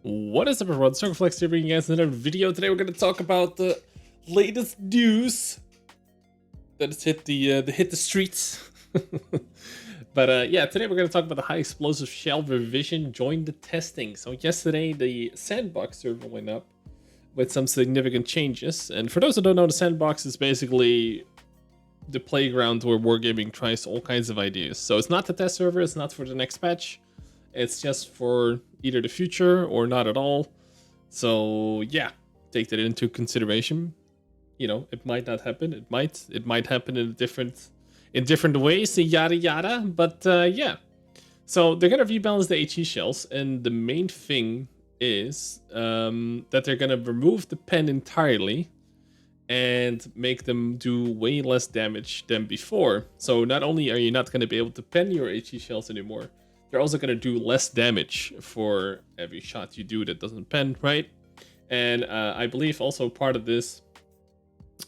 What is up, everyone? Circon here, bringing you guys another video. Today we're going to talk about the latest news that has hit the streets. But yeah, today we're going to talk about the high explosive shell revision joined the testing. So yesterday the Sandbox server went up with some significant changes. And for those who don't know, the Sandbox is basically the playground where wargaming tries all kinds of ideas. So it's not the test server, it's not for the next patch. It's just for either the future or not at all. So yeah, take that into consideration. You know, it might not happen. It might happen in different ways. Yada yada. But yeah, so they're gonna rebalance the Aichi shells, and the main thing is that they're gonna remove the pen entirely and make them do way less damage than before. So not only are you not gonna be able to pen your Aichi shells anymore, they're also going to do less damage for every shot you do that doesn't pen, right? And I believe also part of this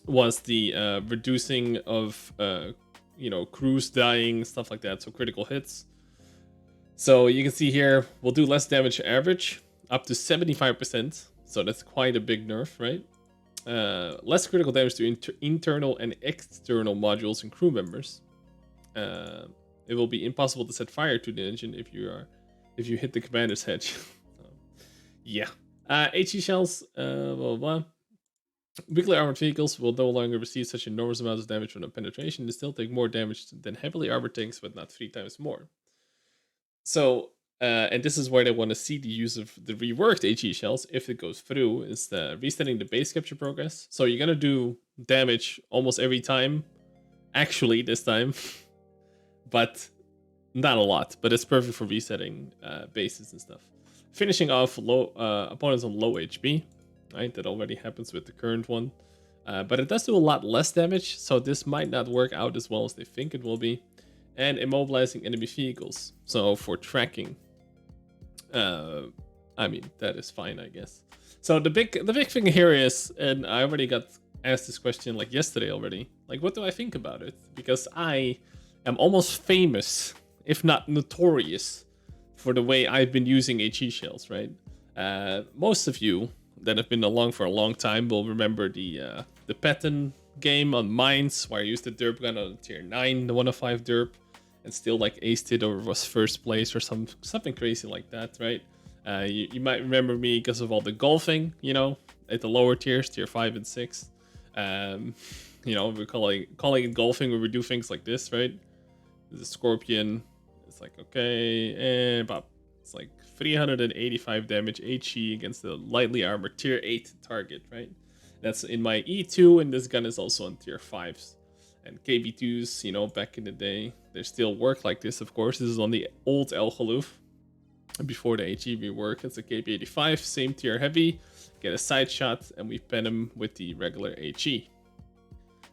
was the reducing of, crews dying, stuff like that, so critical hits. So you can see here, we'll do less damage average, up to 75%, so that's quite a big nerf, right? Less critical damage to internal and external modules and crew members. It will be impossible to set fire to the engine if you hit the commander's head. So, yeah. HE shells, blah, blah, blah. Weakly armored vehicles will no longer receive such enormous amounts of damage from the penetration. They still take more damage than heavily armored tanks, but not 3 times more. So, and this is where they want to see the use of the reworked HE shells, if it goes through, is the resetting the base capture progress. So you're going to do damage almost every time. Actually, this time. But not a lot, but it's perfect for resetting bases and stuff. Finishing off low opponents on low HP, right? That already happens with the current one. But it does do a lot less damage, so this might not work out as well as they think it will be. And immobilizing enemy vehicles, so for tracking. I mean, that is fine, I guess. So the big thing here is, and I already got asked this question like yesterday already, like what do I think about it? Because I am almost famous, if not notorious, for the way I've been using HE shells, right? Most of you that have been along for a long time will remember the Patton game on Mines, where I used the Derp gun on tier 9, the 105 Derp, and still like aced it or was first place or something crazy like that, right? You might remember me because of all the golfing, you know, at the lower tiers, tier 5 and 6. You know, we're calling it golfing where we do things like this, right? The Scorpion, it's like, okay, and pop. It's like 385 damage HE against the lightly armored tier 8 target, right? That's in my E2, and this gun is also on tier 5s. And KB2s, you know, back in the day, they still work like this, of course. This is on the old El Khaluf. Before the HE rework, it's a KB85, same tier heavy, get a side shot, and we pen him with the regular HE.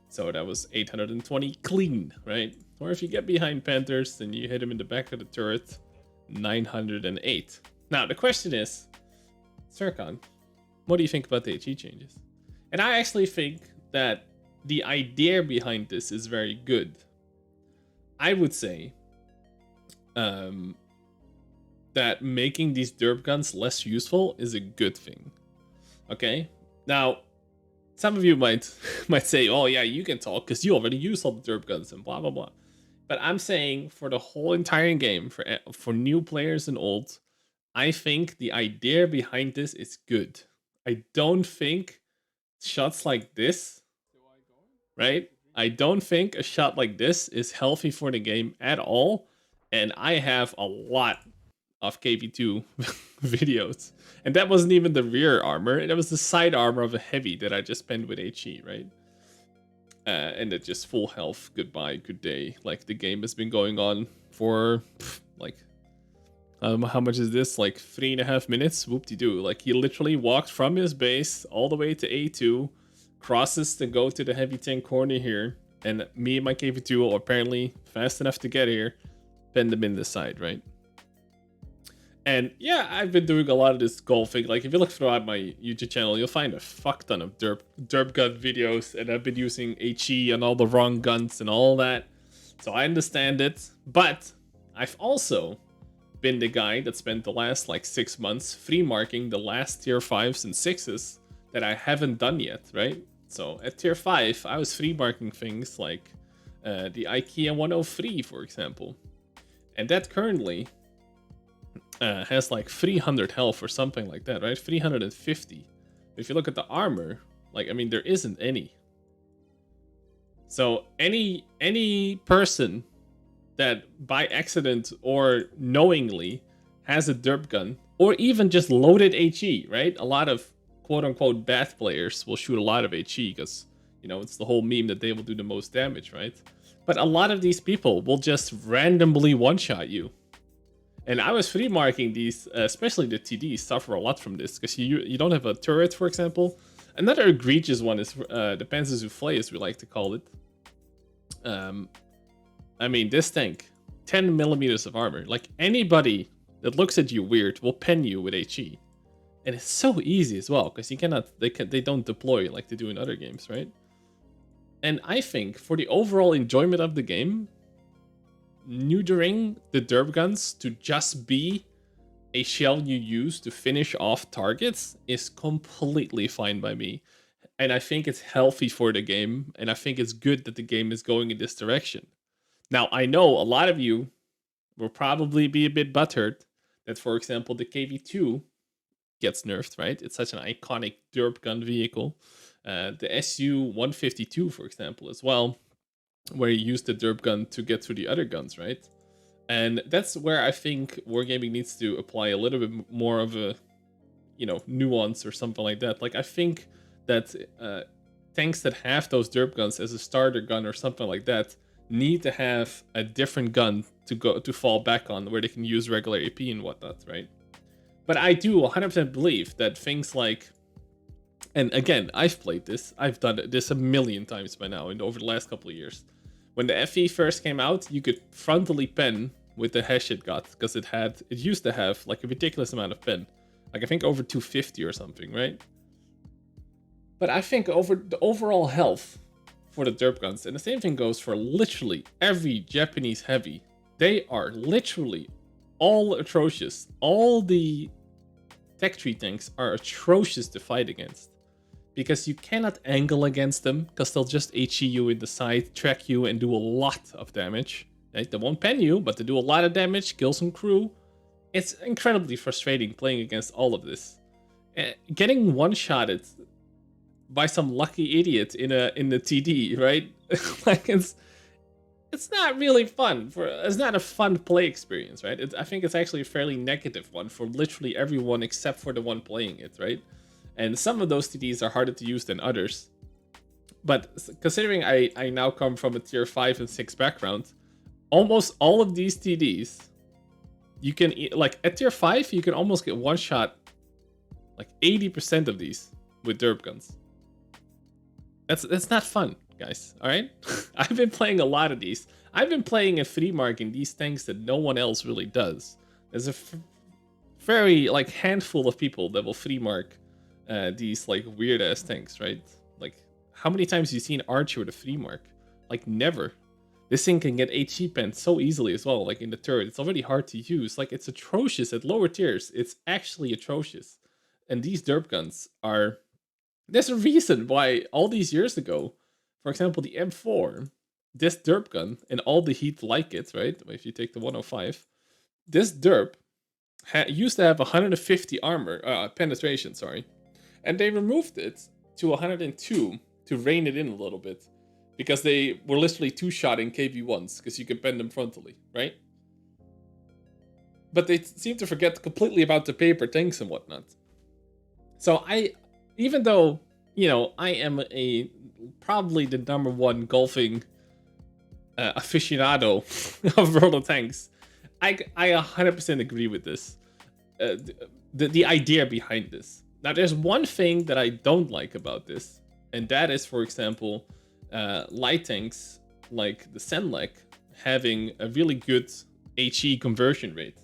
So that was 820 clean, right? Or if you get behind Panthers, then you hit him in the back of the turret, 908. Now, the question is, Circon, what do you think about the HE changes? And I actually think that the idea behind this is very good. I would say that making these derp guns less useful is a good thing. Okay? Now, some of you might say, oh yeah, you can talk because you already use all the derp guns and blah, blah, blah. But I'm saying for the whole entire game, for new players and old, I think the idea behind this is good. I don't think shots like this, right? I don't think a shot like this is healthy for the game at all. And I have a lot of KB2 videos. And that wasn't even the rear armor. That was the side armor of a heavy that I just penned with HE, right? And it just full health, goodbye, good day. Like the game has been going on for like, how much is this? Like 3.5 minutes? Whoop-de-doo. Like he literally walked from his base all the way to A2, crosses to go to the heavy tank corner here. And me and my KB2 are apparently fast enough to get here, penned them in the side, right? And yeah, I've been doing a lot of this golfing. Like if you look throughout my YouTube channel, you'll find a fuck ton of derp gun videos, and I've been using HE on all the wrong guns and all that. So I understand it, but I've also been the guy that spent the last like 6 months free marking the last tier 5s and 6s that I haven't done yet, right? So at tier 5, I was free marking things like the IKEA 103, for example. And that currently has like 300 health or something like that, right? 350. If you look at the armor, like, I mean, there isn't any. So any person that by accident or knowingly has a derp gun, or even just loaded HE, right? A lot of quote-unquote bad players will shoot a lot of HE because, you know, it's the whole meme that they will do the most damage, right? But a lot of these people will just randomly one-shot you. And I was free marking these, especially the TDs suffer a lot from this because you don't have a turret, for example. Another egregious one is the Panzer Soufflé, as we like to call it. I mean, this tank, 10 millimeters of armor. Like, anybody that looks at you weird will pen you with HE. And it's so easy as well, because you cannot, they don't deploy like they do in other games, right? And I think for the overall enjoyment of the game, neutering the derp guns to just be a shell you use to finish off targets is completely fine by me. And I think it's healthy for the game, and I think it's good that the game is going in this direction. Now, I know a lot of you will probably be a bit butthurt that, for example, the KV-2 gets nerfed, right? It's such an iconic derp gun vehicle. The SU-152, for example, as well, where you use the derp gun to get through the other guns, right? And that's where I think Wargaming needs to apply a little bit more of a, you know, nuance or something like that. Like, I think that tanks that have those derp guns as a starter gun or something like that need to have a different gun to fall back on, where they can use regular AP and whatnot, right? But I do 100% believe that things like, and again, I've played this, I've done this a million times by now over the last couple of years. When the FE first came out, you could frontally pen with the hash it got, because it used to have like a ridiculous amount of pen. Like, I think over 250 or something, right? But I think over the overall health for the derp guns, and the same thing goes for literally every Japanese heavy, they are literally all atrocious. All the tech tree tanks are atrocious to fight against, because you cannot angle against them, because they'll just HE you in the side, track you, and do a lot of damage. Right? They won't pen you, but they do a lot of damage, kill some crew. It's incredibly frustrating playing against all of this. Getting one-shotted by some lucky idiot in the TD, right? Like, it's not really fun. It's not a fun play experience, right? I think it's actually a fairly negative one for literally everyone except for the one playing it, right? And some of those TDs are harder to use than others. But considering I now come from a tier 5 and 6 background, almost all of these TDs, you can, like, at tier 5, you can almost get one shot, like 80% of these with derp guns. That's not fun, guys, alright? I've been playing a lot of these. I've been playing and free marking these tanks that no one else really does. There's a very, like, handful of people that will free mark these, like, weird-ass tanks, right? Like, how many times have you seen Aichi with a free mark? Like, never. This thing can get HE penned so easily as well, like in the turret. It's already hard to use. Like, it's atrocious at lower tiers. It's actually atrocious. And these derp guns are... There's a reason why all these years ago, for example, the M4, this derp gun, and all the heat like it, right? If you take the 105, this derp used to have 150 armor, penetration, sorry. And they removed it to 102 to rein it in a little bit, because they were literally two-shotting KV-1s, because you can pen them frontally, right? But they seem to forget completely about the paper tanks and whatnot. So even though, you know, I am probably the #1 golfing aficionado of World of Tanks, I 100% agree with this. The idea behind this. Now, there's one thing that I don't like about this, and that is, for example, light tanks like the Senlek having a really good HE conversion rate.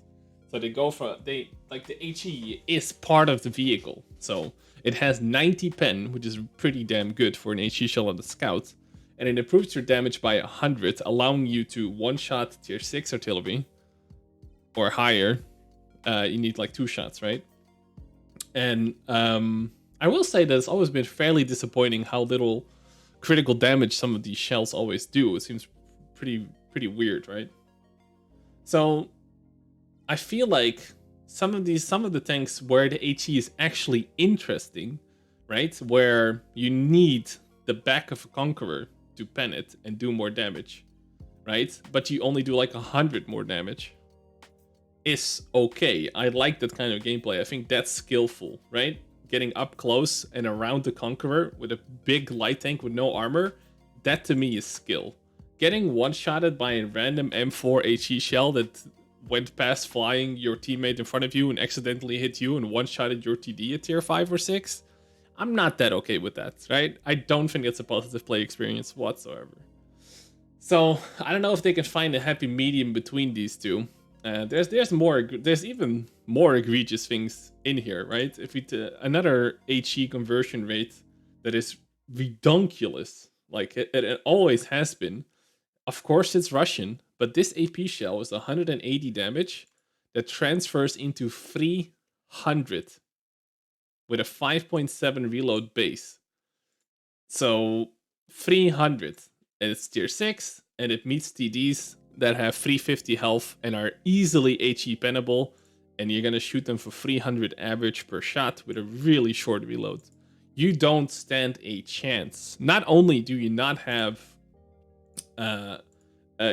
So they go from, like, the HE is part of the vehicle. So it has 90 pen, which is pretty damn good for an HE shell on the Scout. And it improves your damage by 100, allowing you to one-shot tier 6 artillery. or higher, you need like 2 shots, right? And I will say that it's always been fairly disappointing how little critical damage some of these shells always do. It seems pretty weird, right? So I feel like some of the tanks where the HE is actually interesting, right? Where you need the back of a Conqueror to pen it and do more damage, right? But you only do like 100 more damage. Is okay. I like that kind of gameplay. I think that's skillful, right? Getting up close and around the Conqueror with a big light tank with no armor, that to me is skill. Getting one-shotted by a random M4 HE shell that went past flying your teammate in front of you and accidentally hit you and one-shotted your TD at tier 5 or 6, I'm not that okay with that, right? I don't think it's a positive play experience whatsoever. So I don't know if they can find a happy medium between these two. There's even more egregious things in here, right? If we another HE conversion rate that is redonkulous, like it always has been. Of course, it's Russian, but this AP shell is 180 damage that transfers into 300 with a 5.7 reload base. So 300, and it's tier 6, and it meets TDs that have 350 health and are easily HE pennable, and you're gonna shoot them for 300 average per shot with a really short reload. You don't stand a chance. Not only do you not have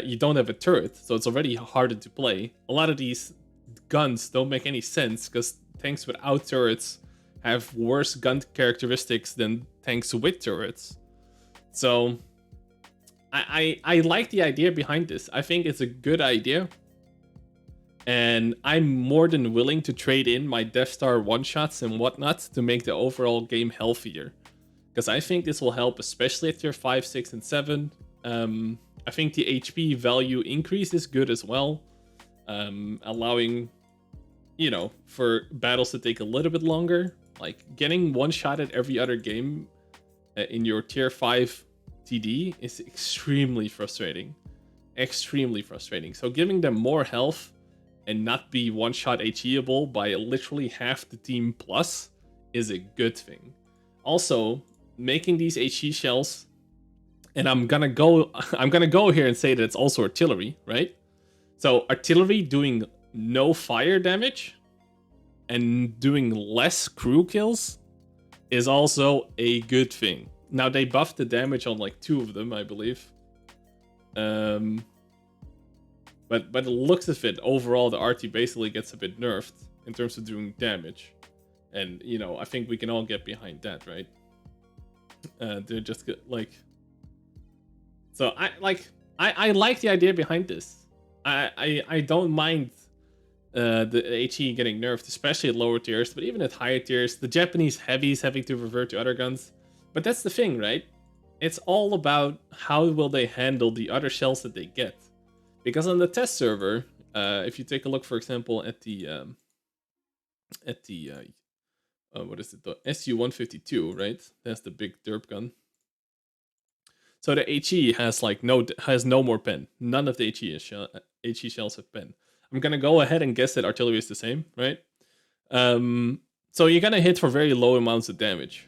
you don't have a turret, so it's already harder to play. A lot of these guns don't make any sense because tanks without turrets have worse gun characteristics than tanks with turrets. So I like the idea behind this. I think it's a good idea. And I'm more than willing to trade in my Death Star one-shots and whatnot to make the overall game healthier. Because I think this will help, especially at tier 5, 6, and 7. I think the HP value increase is good as well. Allowing, you know, for battles to take a little bit longer. Like, getting one-shot at every other game in your tier 5 TD is extremely frustrating. Extremely frustrating. So giving them more health and not be one-shot HEable by literally half the team plus is a good thing. Also, making these HE shells, and I'm gonna go here and say that it's also artillery, right? So artillery doing no fire damage and doing less crew kills is also a good thing. Now they buffed the damage on like 2 of them, I believe. But the looks of it, overall, the RT basically gets a bit nerfed in terms of doing damage. And, you know, I think we can all get behind that, right? They're just like... So, I like the idea behind this. I don't mind the HE getting nerfed, especially at lower tiers, but even at higher tiers, the Japanese heavies having to revert to other guns. But that's the thing, right? It's all about how will they handle the other shells that they get. Because on the test server, if you take a look, for example, at the what is it? The SU-152, right? That's the big derp gun. So the HE has like no more pen. None of the HE shells have pen. I'm gonna go ahead and guess that artillery is the same, right? So you're gonna hit for very low amounts of damage.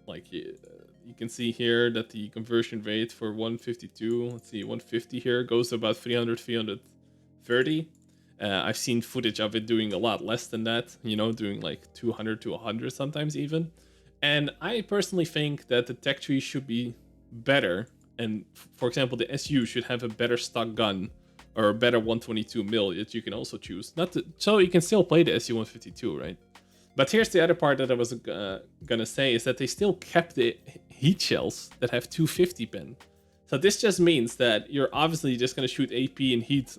Like you can see here that the conversion rate for 152, let's see, 150 here goes to about 300, 330. I've seen footage of it doing a lot less than that, you know, doing like 200 to 100 sometimes even. And I personally think that the tech tree should be better. And for example, the SU should have a better stock gun or a better 122 mil that you can also choose. So you can still play the SU-152, right? But here's the other part that I was gonna say is that they still kept the heat shells that have 250 pen. So this just means that you're obviously just gonna shoot AP and heat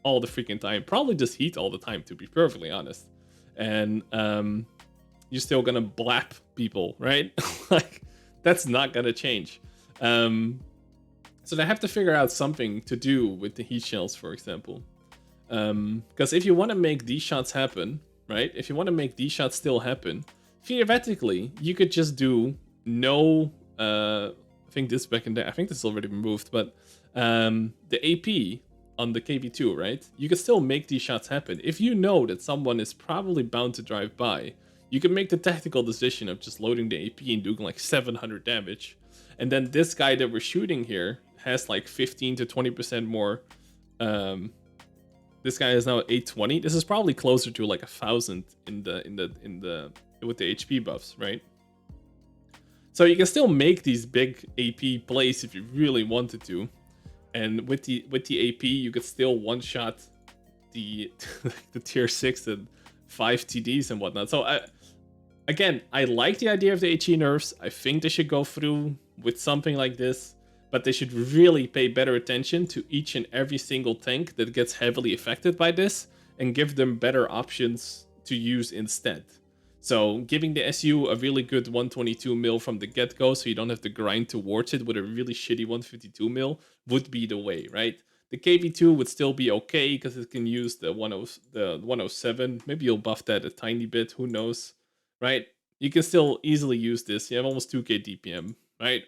all the freaking time. Probably just heat all the time, to be perfectly honest. And you're still gonna blap people, right? Like, that's not gonna change. So they have to figure out something to do with the heat shells, for example. Because if you want to make these shots happen, right? If you want to make these shots still happen, theoretically, you could just do no... I think this back in there, I think this is already removed, but the AP on the KV2, right? You can still make these shots happen. If you know that someone is probably bound to drive by, you can make the tactical decision of just loading the AP and doing like 700 damage. And then this guy that we're shooting here has like 15 to 20% more. This guy is now 820. This is probably closer to like 1,000 in the with the HP buffs, right? So you can still make these big AP plays if you really wanted to. And with the AP, you could still one-shot the the tier 6 and 5 TDs and whatnot. So again, I like the idea of the Aichi nerfs. I think they should go through with something like this, but they should really pay better attention to each and every single tank that gets heavily affected by this and give them better options to use instead. So giving the SU a really good 122 mil from the get-go so you don't have to grind towards it with a really shitty 152 mil would be the way, right? The KV2 would still be okay because it can use the 107. Maybe you'll buff that a tiny bit, who knows, right? You can still easily use this. You have almost 2k DPM, right?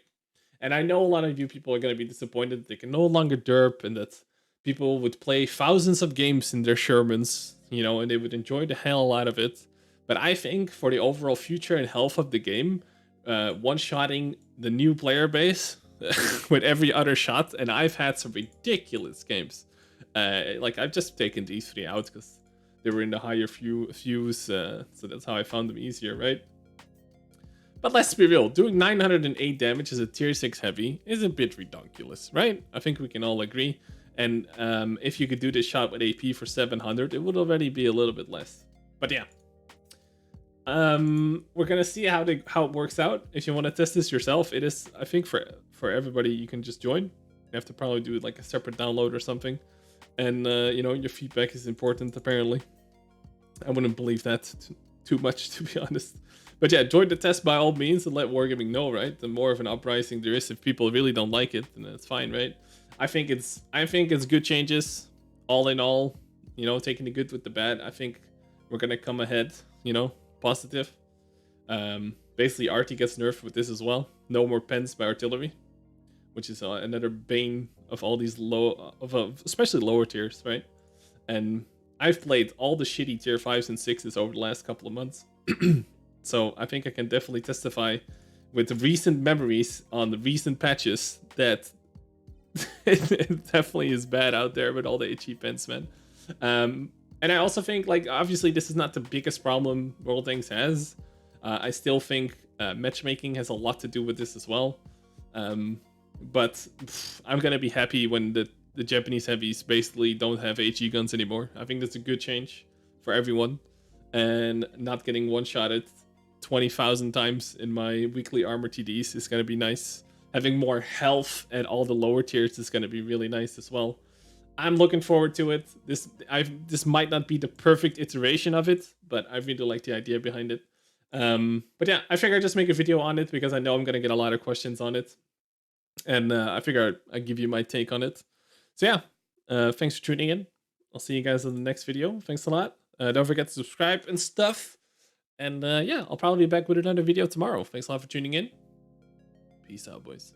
And I know a lot of you people are going to be disappointed that they can no longer derp and that people would play thousands of games in their Shermans, you know, and they would enjoy the hell out of it. But I think for the overall future and health of the game, one-shotting the new player base with every other shot, and I've had some ridiculous games. Like, I've just taken these 3 out because they were in the higher views, so that's how I found them easier, right? But let's be real, doing 908 damage as a tier 6 heavy is a bit ridiculous, right? I think we can all agree. And if you could do this shot with AP for 700, it would already be a little bit less. But yeah. We're gonna see how it works out. If you want to test this yourself, it is, I think, for everybody, you can just join. You have to probably do like a separate download or something, and you know, your feedback is important apparently. I wouldn't believe that too much, to be honest, but yeah, join the test by all means and let Wargaming know, right? The more of an uprising there is, if people really don't like it, then that's fine, right? I think it's good changes all in all, you know, taking the good with the bad. I think we're gonna come ahead, you know, positive. Basically, Arty gets nerfed with this as well. No more pens by artillery, which is another bane of all these especially lower tiers, right? And I've played all the shitty tier 5s and 6s over the last couple of months, so I think I can definitely testify with recent memories on the recent patches that it definitely is bad out there with all the itchy pens, man. And I also think, like, obviously this is not the biggest problem World Tanks has. I still think matchmaking has a lot to do with this as well. But I'm gonna be happy when the Japanese heavies basically don't have HE guns anymore. I think that's a good change for everyone. And not getting one-shotted 20,000 times in my weekly armor TDs is gonna be nice. Having more health at all the lower tiers is gonna be really nice as well. I'm looking forward to it. This might not be the perfect iteration of it, but I really like the idea behind it. But yeah, I figured I'd just make a video on it because I know I'm gonna get a lot of questions on it, and I figured I'd give you my take on it. So yeah, thanks for tuning in. I'll see you guys in the next video. Thanks a lot. Don't forget to subscribe and stuff. And yeah, I'll probably be back with another video tomorrow. Thanks a lot for tuning in. Peace out, boys.